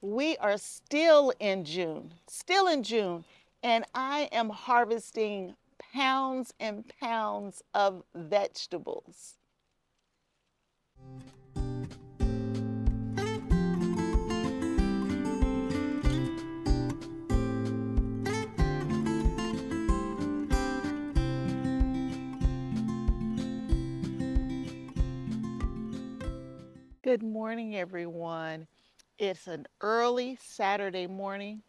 We are still in June, and I am harvesting pounds and pounds of vegetables. Good morning, everyone. It's an early Saturday morning.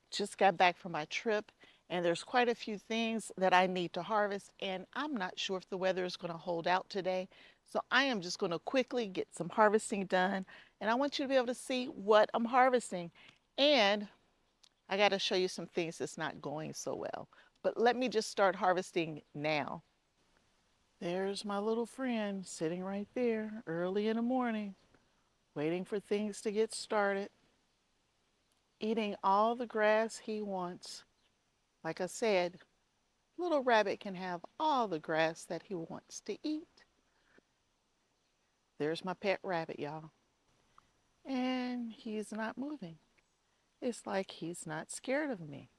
Just got back from my trip, and there's quite a few things that I need to harvest, and I'm not sure if the weather is going to hold out today. So I am just going to quickly get some harvesting done, and I want you to be able to see what I'm harvesting. And I got to show you some things that's not going so well. But let me just start harvesting now. There's my little friend sitting right there early in the morning, waiting for things to get started, eating all the grass he wants. Like I said, little rabbit can have all the grass that he wants to eat. There's my pet rabbit, y'all. And he's not moving. It's like he's not scared of me.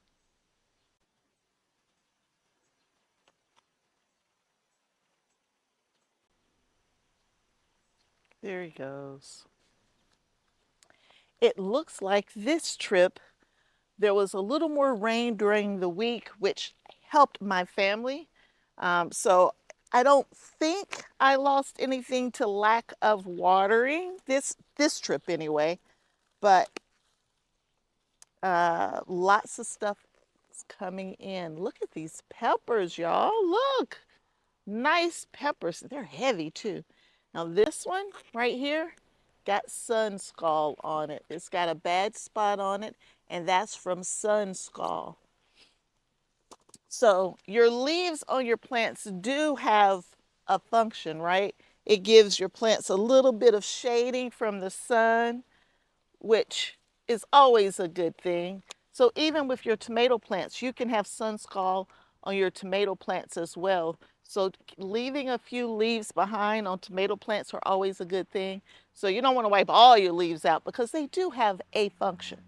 There he goes. It looks like this trip there was a little more rain during the week, which helped my family. So I don't think I lost anything to lack of watering this trip anyway. But lots of stuff is coming in. Look at these peppers, y'all. Look, nice peppers. They're heavy too. Now this one right here got sun scald on it. It's got a bad spot on it, and that's from sun scald. So your leaves on your plants do have a function, right? It gives your plants a little bit of shading from the sun, which is always a good thing. So even with your tomato plants, you can have sun scald on your tomato plants as well. So leaving a few leaves behind on tomato plants are always a good thing. So you don't want to wipe all your leaves out because they do have a function.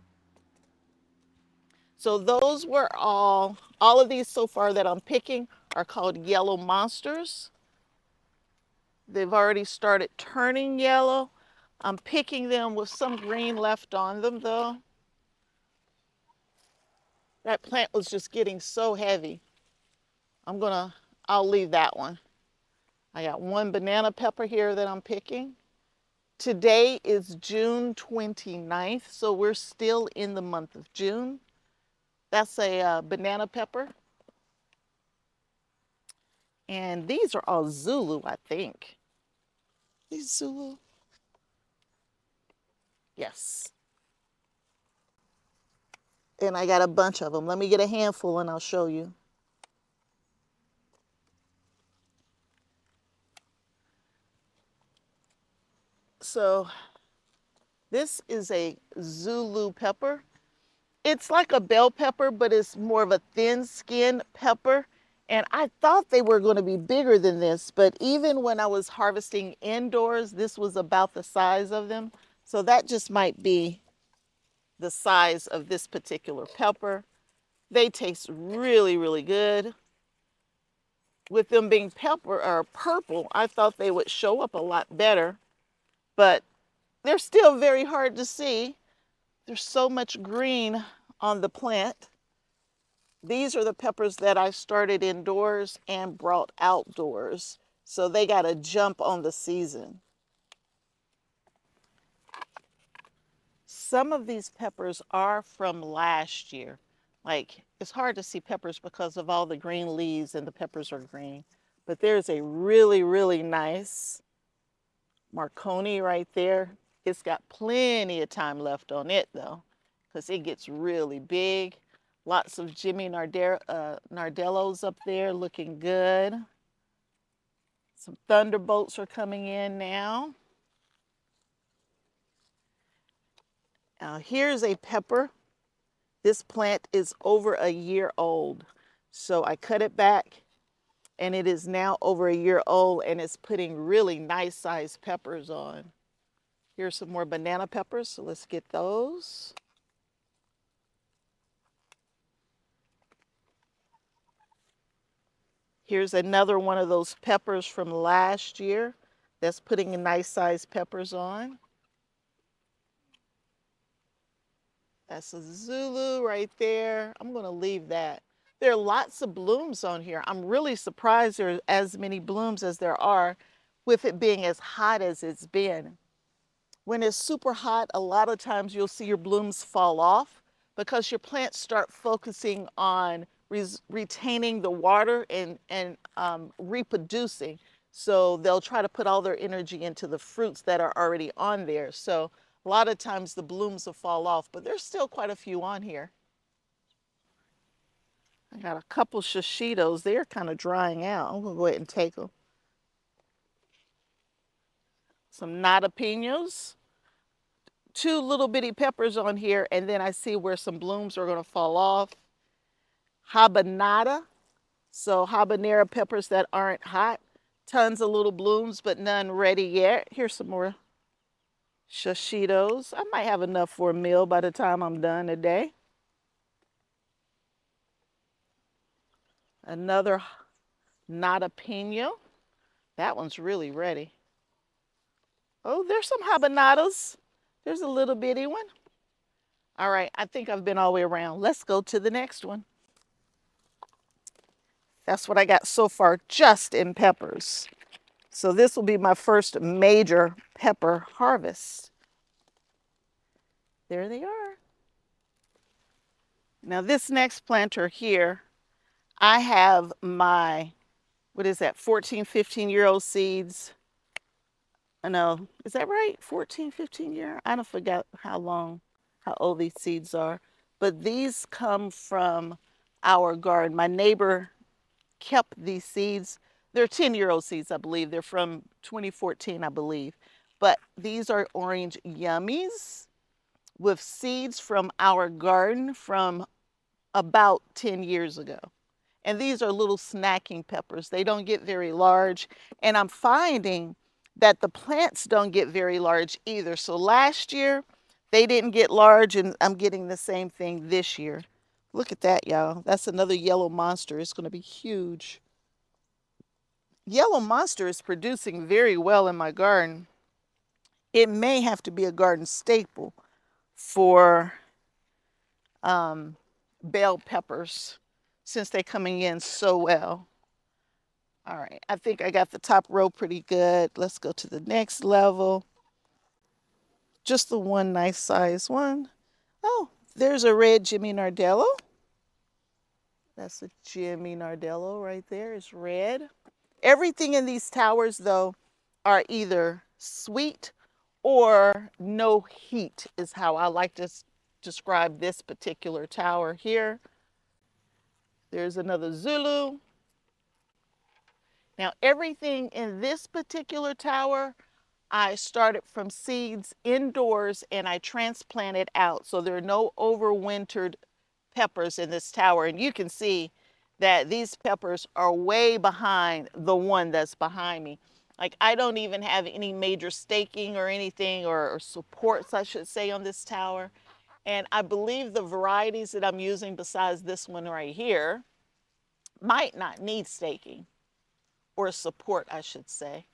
So those were all of these so far that I'm picking are called yellow monsters. They've already started turning yellow. I'm picking them with some green left on them though. That plant was just getting so heavy. I'll leave that one. I got one banana pepper here that I'm picking. Today is June 29th, so we're still in the month of June. That's a banana pepper. And these are all Zulu, I think. These Zulu? Yes. And I got a bunch of them. Let me get a handful and I'll show you. So this is a Zulu pepper. It's like a bell pepper, but it's more of a thin skinned pepper. And I thought they were going to be bigger than this, but even when I was harvesting indoors, this was about the size of them. So that just might be the size of this particular pepper. They taste really, really good. With them being pepper or purple, I thought they would show up a lot better, but they're still very hard to see. There's so much green on the plant. These are the peppers that I started indoors and brought outdoors. So they got a jump on the season. Some of these peppers are from last year. Like, it's hard to see peppers because of all the green leaves and the peppers are green. But there's a really, really nice Marconi right there. It's got plenty of time left on it though, because it gets really big. Lots of Jimmy Nardellos up there looking good. Some Thunderbolts are coming in now. Now here's a pepper. This plant is over a year old. So I cut it back and it is now over a year old and it's putting really nice sized peppers on. Here's some more banana peppers, so let's get those. Here's another one of those peppers from last year that's putting a nice sized peppers on. That's a Zulu right there. I'm going to leave that. There are lots of blooms on here. I'm really surprised there are as many blooms as there are with it being as hot as it's been. When it's super hot, a lot of times you'll see your blooms fall off because your plants start focusing on retaining the water and reproducing. So they'll try to put all their energy into the fruits that are already on there. So a lot of times the blooms will fall off, but there's still quite a few on here. I got a couple shishitos. They're kind of drying out. I'm going to go ahead and take them. Some nadapinos. Two little bitty peppers on here, and then I see where some blooms are going to fall off. Habanada, so habanero peppers that aren't hot. Tons of little blooms, but none ready yet. Here's some more shishitos. I might have enough for a meal by the time I'm done today. Another nadapino. That one's really ready. Oh, there's some habanadas. There's a little bitty one. All right, I think I've been all the way around. Let's go to the next one. That's what I got so far just in peppers. So this will be my first major pepper harvest. There they are. Now this next planter here, I have my, what is that, 14, 15-year-old seeds. I know, is that right? 14, 15-year? I don't forget how old these seeds are. But these come from our garden. My neighbor kept these seeds. They're 10-year-old seeds, I believe. They're from 2014, I believe. But these are orange yummies with seeds from our garden from about 10 years ago. And these are little snacking peppers. They don't get very large. And I'm finding that the plants don't get very large either. So last year, they didn't get large, and I'm getting the same thing this year. Look at that, y'all. That's another yellow monster. It's going to be huge. Yellow monster is producing very well in my garden. It may have to be a garden staple for bell peppers since they're coming in so well. All right, I think I got the top row pretty good. Let's go to the next level. Just the one nice size one. Oh, there's a red Jimmy Nardello. That's a Jimmy Nardello right there. It's red. Everything in these towers, though, are either sweet or no heat is how I like to describe this particular tower here. There's another Zulu. Now, everything in this particular tower, I started from seeds indoors and I transplanted out. So there are no overwintered peppers in this tower. And you can see that these peppers are way behind the one that's behind me. Like, I don't even have any major staking or anything, or supports, I should say, on this tower. And I believe the varieties that I'm using besides this one right here might not need staking or support, I should say.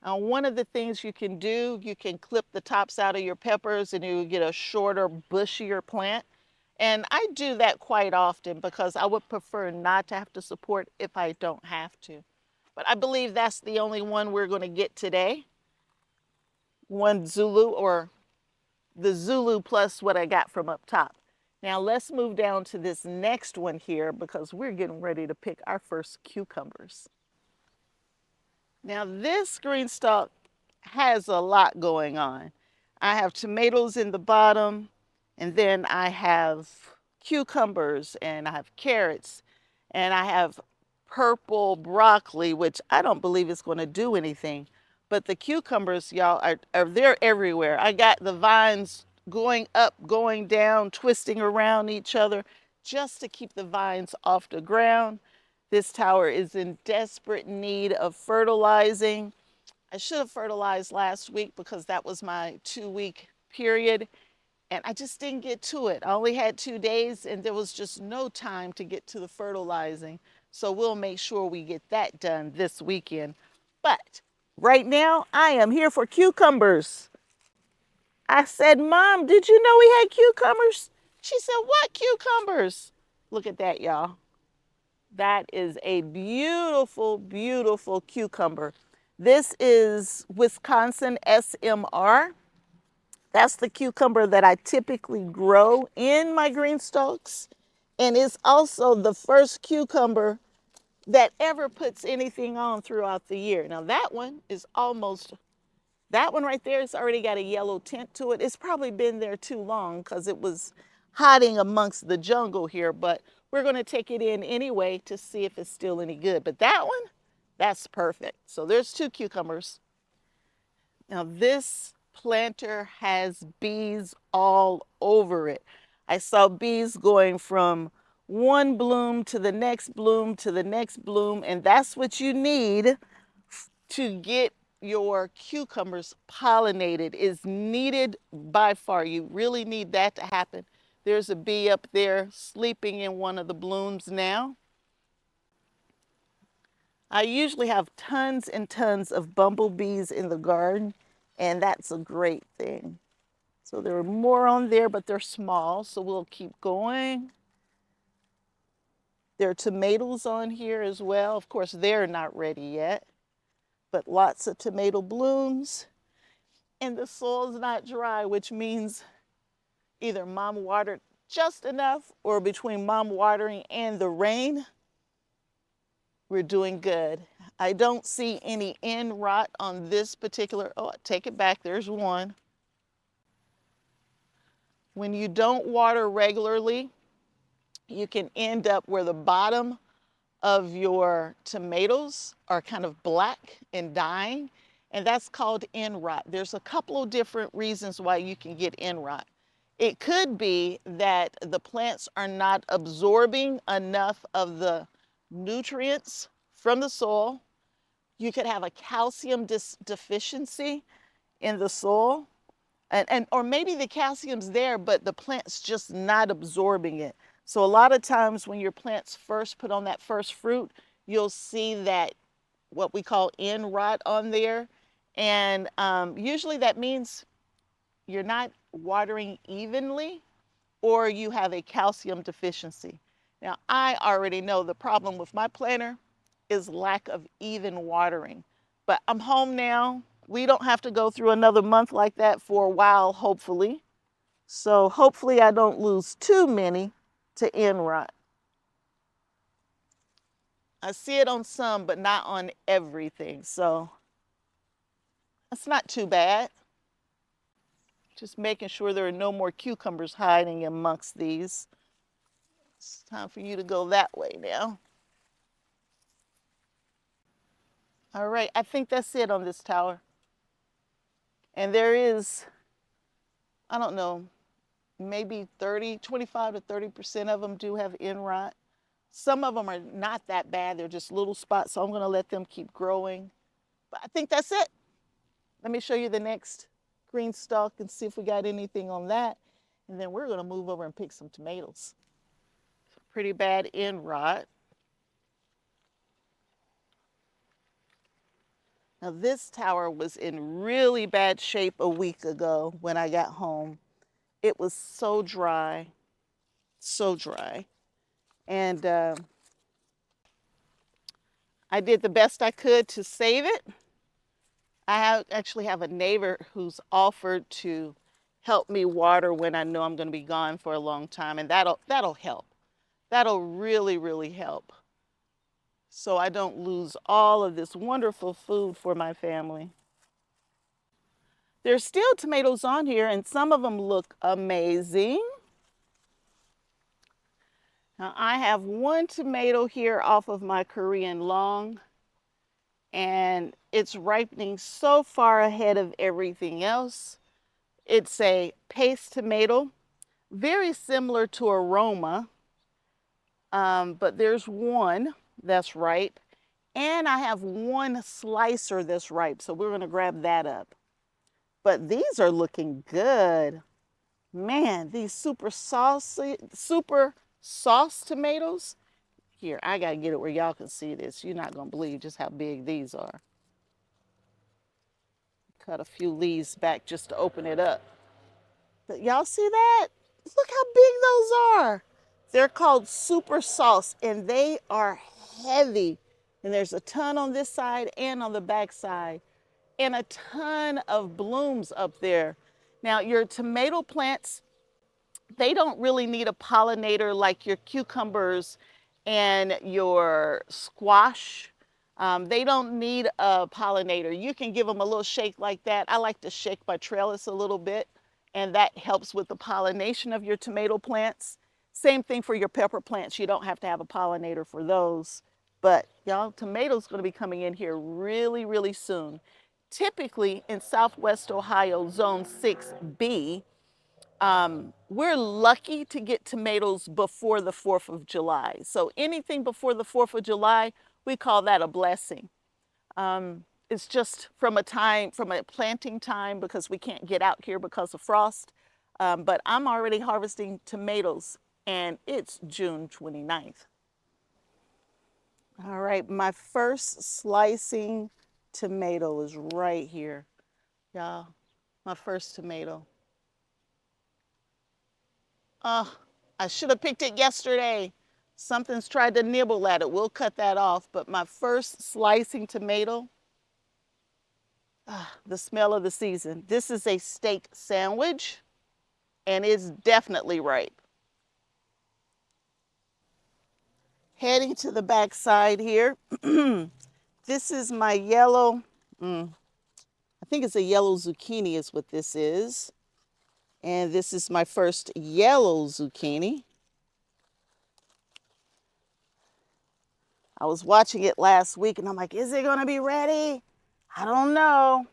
One of the things you can do, you can clip the tops out of your peppers and you get a shorter, bushier plant. And I do that quite often because I would prefer not to have to support if I don't have to. But I believe that's the only one we're going to get today. One Zulu, or the Zulu plus what I got from up top. Now let's move down to this next one here because we're getting ready to pick our first cucumbers. Now this GreenStalk has a lot going on. I have tomatoes in the bottom, and then I have cucumbers, and I have carrots, and I have purple broccoli, which I don't believe is going to do anything. But the cucumbers, y'all, are they're everywhere. I got the vines going up, going down, twisting around each other just to keep the vines off the ground. This tower is in desperate need of fertilizing. I should have fertilized last week because that was my 2-week period, and I just didn't get to it. I only had 2 days and there was just no time to get to the fertilizing. So we'll make sure we get that done this weekend. But right now, I am here for cucumbers. I said, Mom, did you know we had cucumbers? She said, what cucumbers? Look at that, y'all. That is a beautiful, beautiful cucumber. This is Wisconsin SMR. That's the cucumber that I typically grow in my GreenStalks. And it's also the first cucumber that ever puts anything on throughout the year. Now that one is almost, that one right there, it's already got a yellow tint to it. It's probably been there too long because it was hiding amongst the jungle here, but we're going to take it in anyway to see if it's still any good. But that one, that's perfect. So there's 2 cucumbers. Now this planter has bees all over it. I saw bees going from one bloom to the next bloom to the next bloom, and that's what you need to get your cucumbers pollinated. Is needed by far. You really need that to happen. There's a bee up there sleeping in one of the blooms now. I usually have tons and tons of bumblebees in the garden, and that's a great thing. So there are more on there, but they're small, so we'll keep going. There are tomatoes on here as well. Of course, they're not ready yet, but lots of tomato blooms. And the soil's not dry, which means either Mom watered just enough, or between Mom watering and the rain, we're doing good. I don't see any end rot on this particular, oh, take it back, there's one. When you don't water regularly, you can end up where the bottom of your tomatoes are kind of black and dying, and that's called end rot. There's a couple of different reasons why you can get end rot. It could be that the plants are not absorbing enough of the nutrients from the soil. You could have a calcium deficiency in the soil, or maybe the calcium's there, but the plant's just not absorbing it. So a lot of times when your plants first put on that first fruit, you'll see that what we call end rot on there. And usually that means you're not watering evenly, or you have a calcium deficiency. Now, I already know the problem with my planter is lack of even watering. But I'm home now. We don't have to go through another month like that for a while, hopefully. So hopefully I don't lose too many to end rot. I see it on some, but not on everything. So that's not too bad. Just making sure there are no more cucumbers hiding amongst these. It's time for you to go that way now. All right, I think that's it on this tower. And there is, I don't know, maybe 25 to 30% of them do have end rot. Some of them are not that bad. They're just little spots, so I'm gonna let them keep growing. But I think that's it. Let me show you the next GreenStalk and see if we got anything on that. And then we're gonna move over and pick some tomatoes. Pretty bad end rot. Now this tower was in really bad shape a week ago when I got home. It was so dry, so dry. And I did the best I could to save it. Actually have a neighbor who's offered to help me water when I know I'm going to be gone for a long time, and that'll help. That'll really, really help. So I don't lose all of this wonderful food for my family. There's still tomatoes on here, and some of them look amazing. Now I have one tomato here off of my Korean long, and it's ripening so far ahead of everything else. It's a paste tomato, very similar to aroma, but there's one that's ripe, And I have one slicer that's ripe, so we're gonna grab that up. But these are looking good. Man, these super sauce tomatoes. Here, I gotta get it where y'all can see this. You're not gonna believe just how big these are. Cut a few leaves back just to open it up. But y'all see that? Look how big those are. They're called super sauce and they are heavy. And there's a ton on this side and on the back side, and a ton of blooms up there. Now, your tomato plants, they don't really need a pollinator like your cucumbers and your squash. They don't need a pollinator. You can give them a little shake like that. I like to shake my trellis a little bit, and that helps with the pollination of your tomato plants. Same thing for your pepper plants. You don't have to have a pollinator for those. But y'all, tomatoes going to be coming in here really, really soon. Typically in Southwest Ohio, Zone 6B, we're lucky to get tomatoes before the 4th of July. So anything before the 4th of July, we call that a blessing. It's just from a planting time because we can't get out here because of frost. But I'm already harvesting tomatoes and it's June 29th. All right, my first slicing tomato is right here. Y'all, my first tomato. Oh, I should have picked it yesterday. Something's tried to nibble at it. We'll cut that off. But my first slicing tomato, the smell of the season. This is a steak sandwich, and it's definitely ripe. Heading to the back side here. This is my yellow, I think it's a yellow zucchini is what this is. And this is my first yellow zucchini. I was watching it last week and I'm like, is it gonna be ready? I don't know.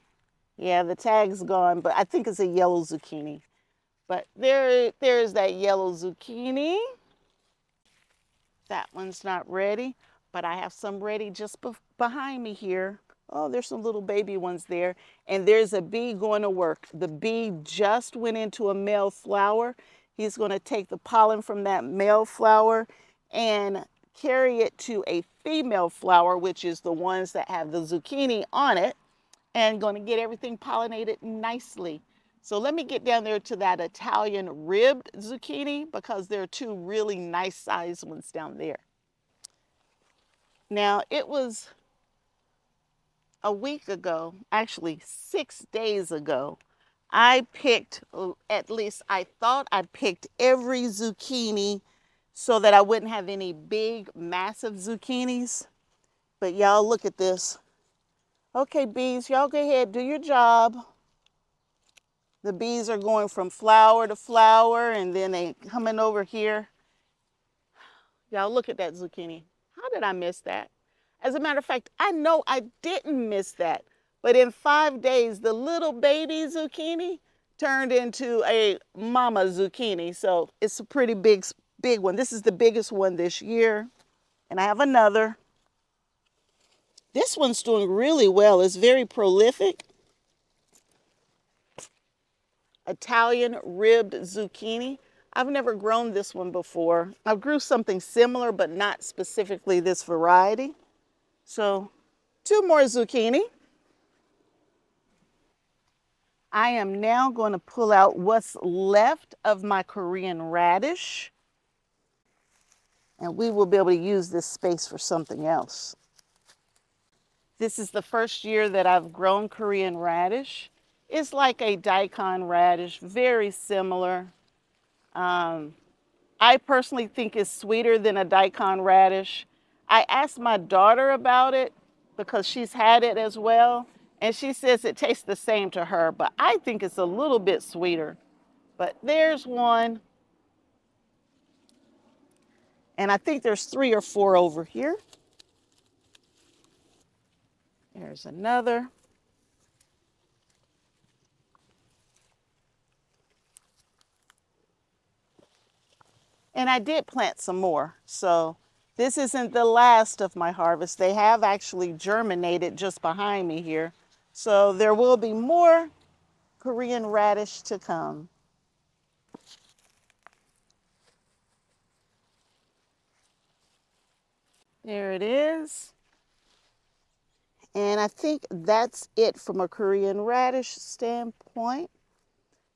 Yeah, the tag's gone, but I think it's a yellow zucchini. But there's that yellow zucchini. That one's not ready, but I have some ready just behind me here. Oh, there's some little baby ones there. And there's a bee going to work. The bee just went into a male flower. He's going to take the pollen from that male flower and carry it to a female flower, which is the ones that have the zucchini on it, and going to get everything pollinated nicely. So let me get down there to that Italian ribbed zucchini because there are two really nice sized ones down there. Now it was a week ago, actually 6 days ago, I picked, at least I thought I picked every zucchini so that I wouldn't have any big, massive zucchinis. But y'all look at this. Okay, bees, y'all go ahead, do your job. The bees are going from flower to flower and then they coming over here. Y'all look at that zucchini. How did I miss that? As a matter of fact, I know I didn't miss that. But in 5 days, the little baby zucchini turned into a mama zucchini. So it's a pretty big one. This is the biggest one this year. And I have another. This one's doing really well. It's very prolific. Italian ribbed zucchini. I've never grown this one before. I grew something similar, but not specifically this variety. So 2 more zucchini. I am now going to pull out what's left of my Korean radish, and we will be able to use this space for something else. This is the first year that I've grown Korean radish. It's like a daikon radish, very similar. I personally think it's sweeter than a daikon radish. I asked my daughter about it because she's had it as well, and she says it tastes the same to her, but I think it's a little bit sweeter. But there's one, and I think there's 3 or 4 over here. There's another. And I did plant some more, so This isn't the last of my harvest. They have actually germinated just behind me here. So there will be more Korean radish to come. There it is. And I think that's it from a Korean radish standpoint.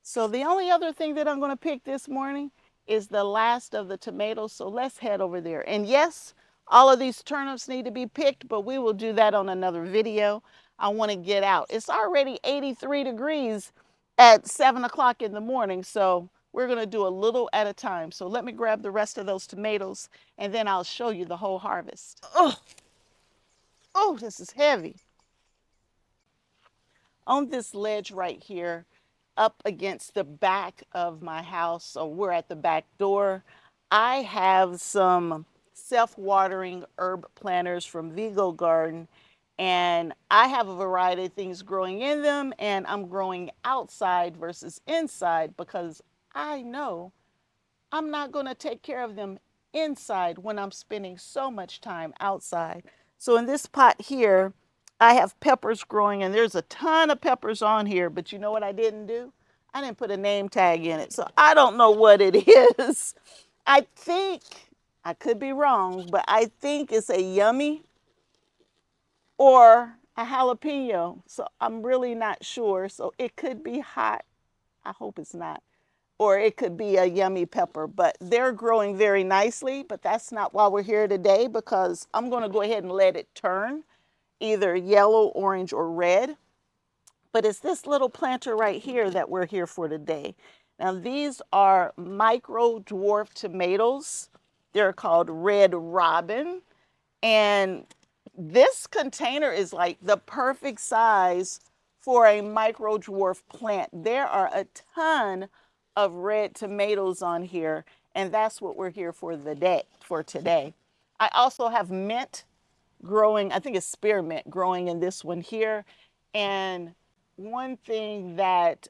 So the only other thing that I'm going to pick this morning is the last of the tomatoes. So let's head over there. And yes, all of these turnips need to be picked, but we will do that on another video. I want to get out. It's already 83 degrees at 7 o'clock in the morning. So we're going to do a little at a time. So let me grab the rest of those tomatoes and then I'll show you the whole harvest. Oh, this is heavy. On this ledge right here, up against the back of my house, so we're at the back door, I have some self-watering herb planters from Vego garden, and I have a variety of things growing in them, and I'm growing outside versus inside because I know I'm not going to take care of them inside when I'm spending so much time outside. So in this pot here, I have peppers growing, and there's a ton of peppers on here, but you know what I didn't do? I didn't put a name tag in it, so I don't know what it is. I think, I could be wrong, but I think it's a yummy or a jalapeno. So I'm really not sure. So it could be hot. I hope it's not. Or it could be a yummy pepper, but they're growing very nicely. But that's not why we're here today, because I'm going to go ahead and let it turn either yellow, orange, or red. But it's this little planter right here that we're here for today. Now, these are micro dwarf tomatoes. They're called Red Robin. And this container is like the perfect size for a micro dwarf plant. There are a ton of red tomatoes on here, and that's what we're here for today. I also have mint growing, I think it's spearmint growing in this one here. And one thing that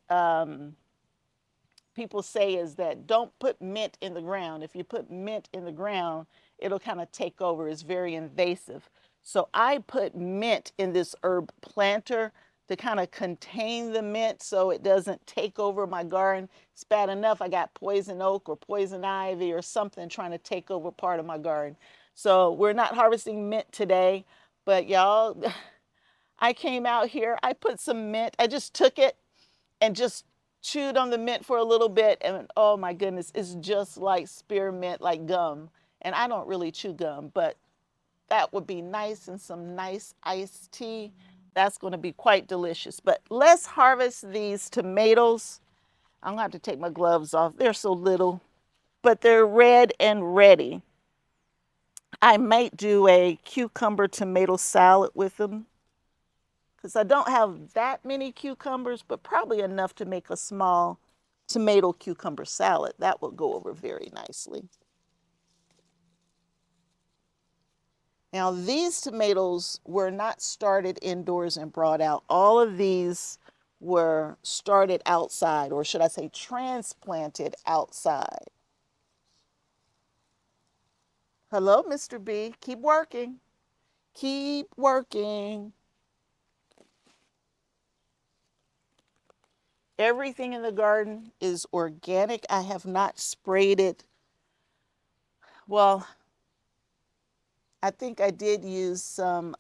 people say is that don't put mint in the ground. If you put mint in the ground, it'll kind of take over. It's very invasive. So I put mint in this herb planter to kind of contain the mint so it doesn't take over my garden. It's bad enough I got poison oak or poison ivy or something trying to take over part of my garden. So we're not harvesting mint today, but y'all, I came out here, I put some mint, I just took it and just chewed on the mint for a little bit, and oh my goodness, it's just like spearmint, like gum. And I don't really chew gum, but that would be nice, and some nice iced tea. That's going to be quite delicious. But let's harvest these tomatoes. I'm going to have to take my gloves off. They're so little, but they're red and ready. I might do a cucumber tomato salad with them because I don't have that many cucumbers, but probably enough to make a small tomato cucumber salad. That will go over very nicely. Now, these tomatoes were not started indoors and brought out. All of these were started outside, or should I say transplanted outside. Hello, Mr. B. Keep working. Keep working. Everything in the garden is organic. I have not sprayed it. Well, I think I did use some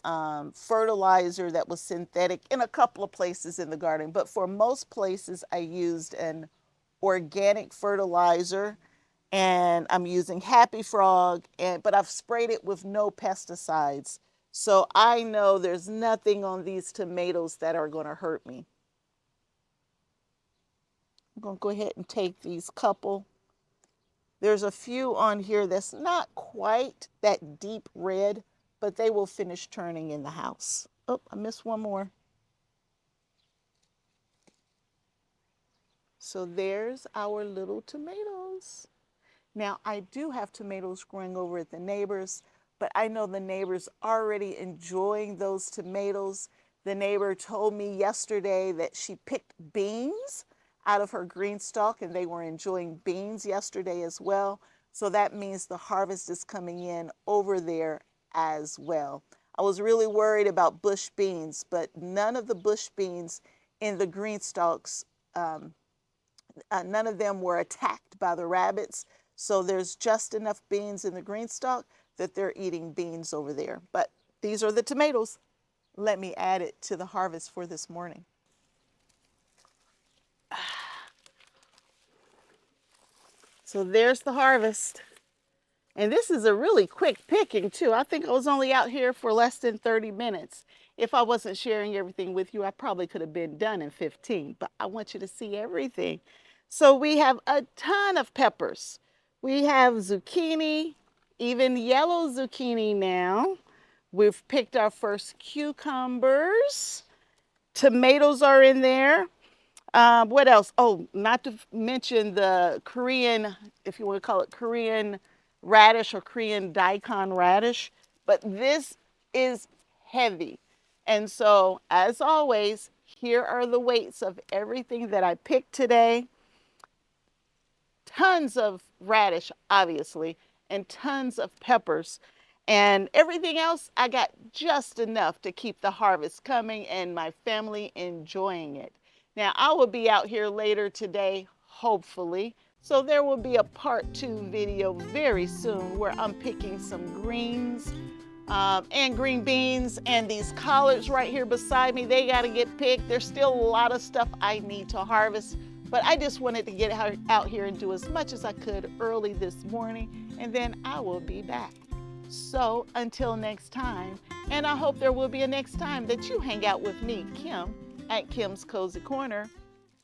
fertilizer that was synthetic in a couple of places in the garden, but for most places I used an organic fertilizer, and I'm using Happy Frog, but I've sprayed it with no pesticides. So I know there's nothing on these tomatoes that are going to hurt me. I'm going to go ahead and take these couple. There's a few on here that's not quite that deep red, but they will finish turning in the house. Oh, I missed one more. So there's our little tomatoes. Now, I do have tomatoes growing over at the neighbors, but I know the neighbors already enjoying those tomatoes. The neighbor told me yesterday that she picked beans out of her GreenStalk, and they were enjoying beans yesterday as well. So that means the harvest is coming in over there as well. I was really worried about bush beans, but none of the bush beans in the green stalks, none of them were attacked by the rabbits. So there's just enough beans in the green stalk that they're eating beans over there. But these are the tomatoes. Let me add it to the harvest for this morning. So there's the harvest. And this is a really quick picking too. I think I was only out here for less than 30 minutes. If I wasn't sharing everything with you, I probably could have been done in 15, but I want you to see everything. So we have a ton of peppers. We have zucchini, even yellow zucchini now. We've picked our first cucumbers. Tomatoes are in there. What else? Oh, not to mention the Korean, if you want to call it Korean radish or Korean daikon radish. But this is heavy. And so, as always, here are the weights of everything that I picked today. Tons of radish, obviously, and tons of peppers. And everything else, I got just enough to keep the harvest coming and my family enjoying it. Now, I will be out here later today, hopefully. So there will be a part 2 video very soon where I'm picking some greens and green beans, and these collards right here beside me, they got to get picked. There's still a lot of stuff I need to harvest, but I just wanted to get out here and do as much as I could early this morning, and then I will be back. So until next time, and I hope there will be a next time that you hang out with me, Kim, at Kim's Kozy Korner.